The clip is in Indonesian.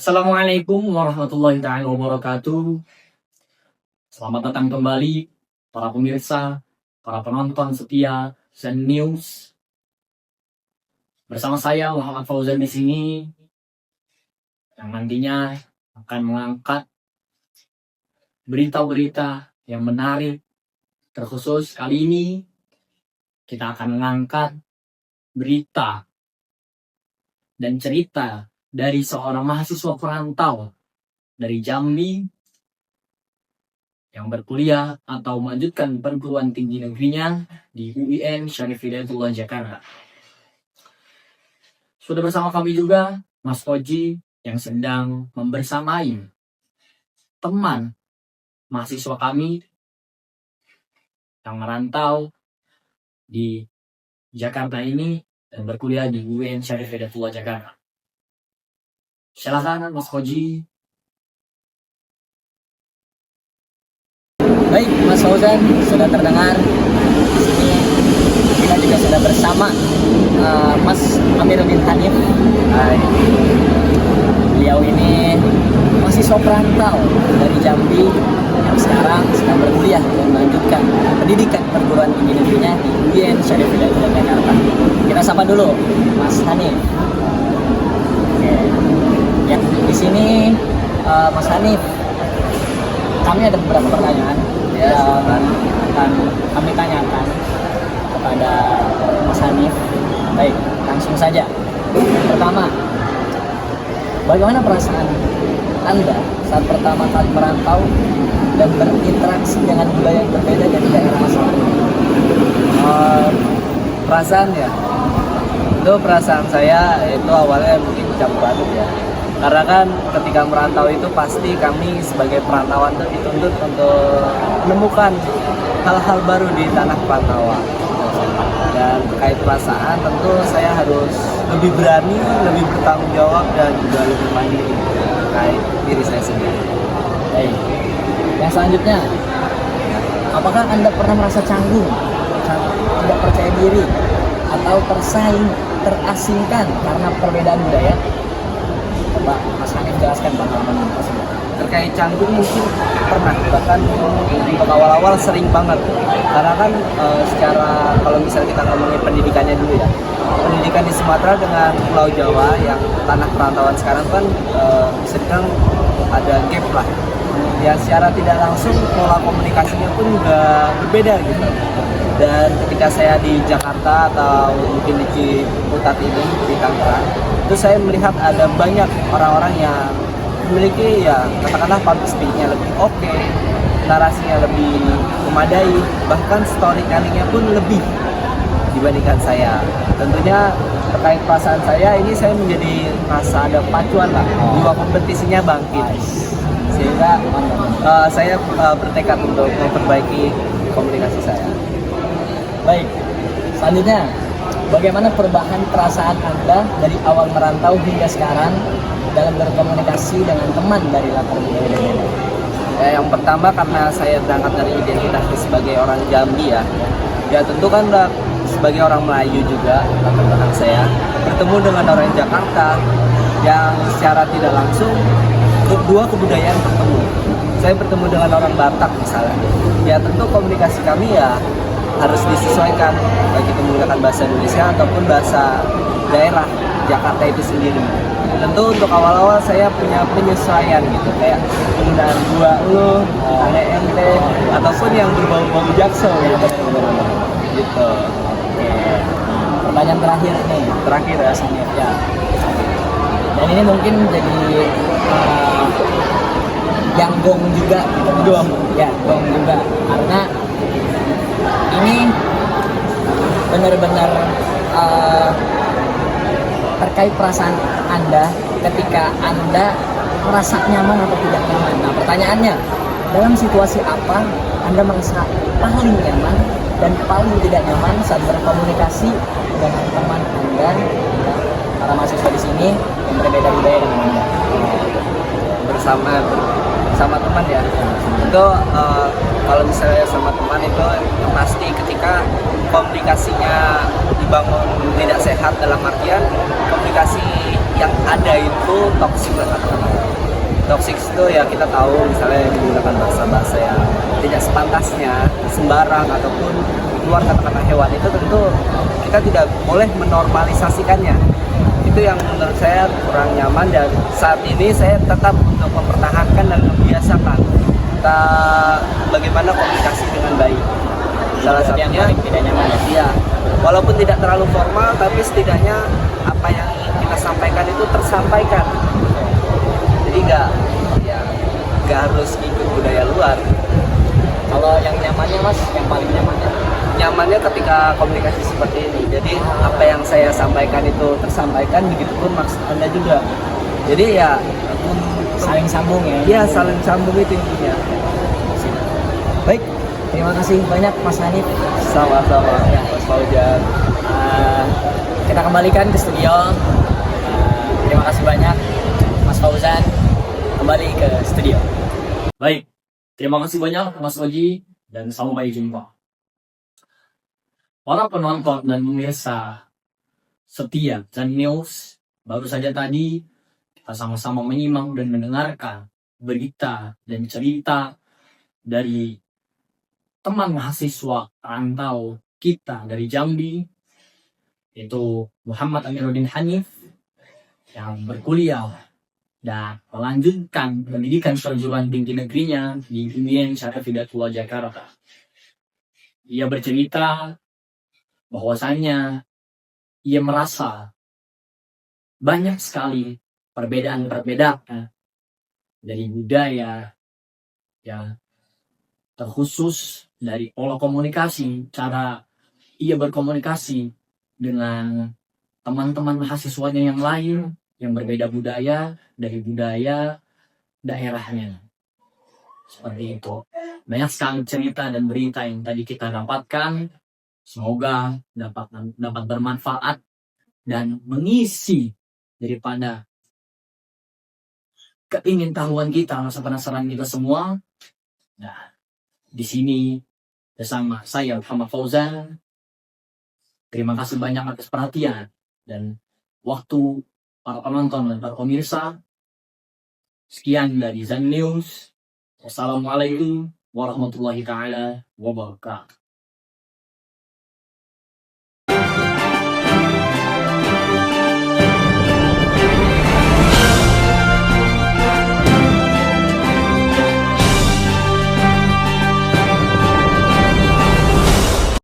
Assalamualaikum warahmatullahi taala wabarakatuh. Selamat datang kembali para pemirsa, para penonton setia Zen News. Bersama saya Muhammad Fauzan di sini yang nantinya akan mengangkat berita-berita yang menarik. Terkhusus kali ini kita akan mengangkat berita dan cerita dari seorang mahasiswa perantau dari Jambi yang berkuliah atau melanjutkan perguruan tinggi negerinya di UIN Syarif Hidayatullah Jakarta. Sudah bersama kami juga Mas Koji yang sedang membersamai teman mahasiswa kami yang merantau di Jakarta ini dan berkuliah di UIN Syarif Hidayatullah Jakarta. Silakan Mas Koji. Baik, Mas Fauzan sudah terdengar. Di sini kita juga sudah bersama Mas Amiruddin Hanif. Beliau ini mahasiswa perantau dari Jambi yang sekarang sedang berkuliah dan melanjutkan pendidikan perguruan tinggi negerinya di UIN Syarif Hidayatullah Jakarta. Kita sapa dulu Mas Hanif. Oke. Ya, di sini Mas Hanif, kami ada beberapa pertanyaan yang akan kami tanyakan kepada Mas Hanif. Baik, langsung saja. Pertama, bagaimana perasaan Anda saat pertama kali merantau dan berinteraksi dengan budaya yang berbeda dari daerah asal? Perasaan ya, itu perasaan saya itu awalnya mungkin campur aduk ya. Karena kan ketika merantau itu pasti kami sebagai perantauan itu dituntut untuk menemukan hal-hal baru di tanah perantauan. Dan terkait perasaan tentu saya harus lebih berani, lebih bertanggung jawab dan juga lebih mandiri terkait diri saya sendiri. Baik. Yang selanjutnya, apakah Anda pernah merasa canggung, tidak percaya diri, atau terasingkan karena perbedaan budaya? Coba Mas Hanif jelaskan pengalaman tersebut. Terkait canggung mungkin pernah, bahkan untuk awal-awal sering banget. Karena kan secara kalau misalnya kita ngomongin pendidikannya dulu ya, pendidikan di Sumatera dengan Pulau Jawa yang tanah perantauan sekarang kan sedang ada gap lah. Ya secara tidak langsung pola komunikasinya pun juga berbeda gitu. Dan ketika saya di Jakarta atau mungkin di Ciputat ini di Tangerang, itu saya melihat ada banyak orang-orang yang memiliki ya katakanlah public speaking-nya lebih oke, narasinya lebih memadai, bahkan storytelling-nya pun lebih dibandingkan saya. Tentunya terkait perasaan saya ini saya menjadi rasa ada pacuan lah, jiwa kompetisinya bangkit, sehingga saya bertekad untuk memperbaiki komunikasi saya. Baik, selanjutnya, bagaimana perubahan perasaan Anda dari awal merantau hingga sekarang dalam berkomunikasi dengan teman dari latar budaya berbeda? Ya, yang pertama karena saya berangkat dari identitas sebagai orang Jambi ya tentu kan udah sebagai orang Melayu juga latar belakang saya bertemu dengan orang Jakarta yang secara tidak langsung dua kebudayaan bertemu. Saya bertemu dengan orang Batak misalnya, ya tentu komunikasi kami ya harus disesuaikan baik itu menggunakan bahasa Indonesia ataupun bahasa daerah Jakarta itu sendiri. Tentu untuk awal-awal saya punya penyesuaian gitu, kayak penggunaan gua lu, ane ente, ataupun yang berbau-bau jaksel gitu. Gitu. Oke. Pertanyaan terakhir nih, Terakhir ya. ya. Dan ini mungkin jadi yang gong juga, gitu. Gong juga, karena ini benar-benar terkait perasaan Anda ketika Anda merasa nyaman atau tidak nyaman. Nah, pertanyaannya, dalam situasi apa Anda merasa paling nyaman dan paling tidak nyaman saat berkomunikasi dengan teman Anda, para mahasiswa di sini yang berbeda budaya dengan Anda? Bersama teman ya, itu kalau misalnya sama teman itu yang pasti ketika komunikasinya dibangun tidak sehat, dalam artian komunikasi yang ada itu toksik lah katakanlah. Toksik itu ya kita tahu misalnya menggunakan bahasa-bahasa yang tidak sepantasnya, sembarang ataupun keluar kata-kata hewan itu tentu kita tidak boleh menormalisasikannya. Itu yang menurut saya kurang nyaman dan saat ini saya tetap untuk mempertahankan dan membiasakan kita bagaimana komunikasi dengan baik. Salah Berarti yang satunya paling tidak nyaman ya. iya, walaupun tidak terlalu formal tapi setidaknya apa yang kita sampaikan itu tersampaikan. Jadi nggak harus ikut budaya luar. Kalau yang nyamannya Mas, yang paling nyamannya Nyamannya ketika komunikasi seperti ini. Jadi apa yang saya sampaikan itu tersampaikan, begitupun maksud Anda juga. Jadi ya saling sambung ya. iya saling sambung itu intinya. Baik, terima kasih banyak Mas Hanif. Sama-sama Ya. Mas Fauzan. Kita kembalikan ke studio. Terima kasih banyak Mas Fauzan. Kembali ke studio. Baik, terima kasih banyak Mas Oji dan sampai jumpa. Para penonton dan pemirsa setia Zan News, baru saja tadi kita sama-sama menyimak dan mendengarkan berita dan cerita dari teman mahasiswa rantau kita dari Jambi, yaitu Muhammad Amiruddin Hanif, yang berkuliah dan melanjutkan pendidikan perguruan tinggi negerinya di UIN Syarif Hidayatullah Jakarta. Ia bercerita bahwasannya ia merasa banyak sekali perbedaan-perbedaan dari budaya, ya, terkhusus dari pola komunikasi, cara ia berkomunikasi dengan teman-teman mahasiswanya yang lain yang berbeda budaya dari budaya daerahnya. Seperti itu. Banyak sekali cerita dan berita yang tadi kita dapatkan. Semoga dapat bermanfaat dan mengisi daripada keingintahuan kita, rasa penasaran kita semua. Nah, di sini bersama saya Muhammad Fauzan. Terima kasih banyak atas perhatian dan waktu para penonton dan para pemirsa. Sekian dari Zan News. Wassalamualaikum warahmatullahi taala wabarakatuh.